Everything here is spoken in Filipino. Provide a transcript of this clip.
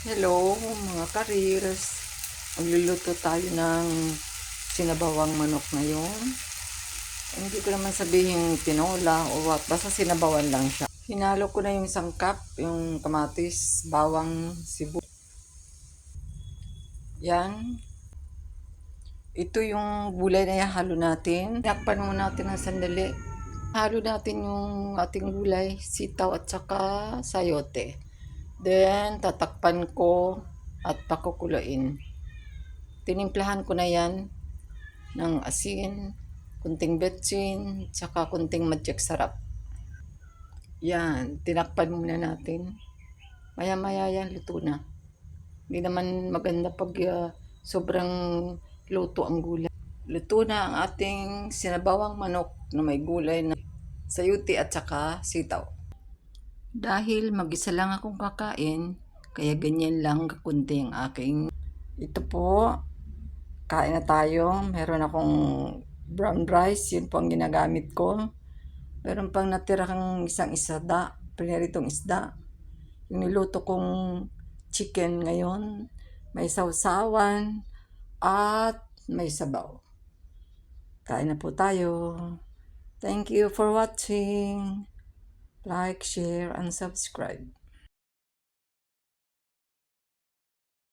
Hello mga ka-reels. Magluluto tayo ng sinabawang manok ngayon. Hindi ko naman sabihin tinola o what, basta sinabawan lang siya. Hinalo ko na yung sangkap, yung kamatis, bawang, sibuyas. Yan. Ito yung gulay na ihalo natin. Takpan muna natin ng sandali. Halo natin yung ating gulay, sitaw at saka sayote. Then, tatakpan ko at pakukuluin. Tinimplahan ko na yan ng asin, kunting betsin, tsaka kunting magic sarap. Yan, tinakpan muna natin. Maya-maya yan, luto na. Hindi naman maganda pag sobrang luto ang gulay. Luto na ang ating sinabawang manok na may gulay na sayuti at saka sitaw. Dahil mag-isa lang akong kakain, kaya ganyan lang kakunti ang aking. Ito po, kain na tayo. Meron akong brown rice, yun po ang ginagamit ko. Meron pang natira kang isang isda, piniritong isda. Yung niluto kong chicken ngayon, may sausawan at may sabaw. Kain na po tayo. Thank you for watching. Like, share, and subscribe.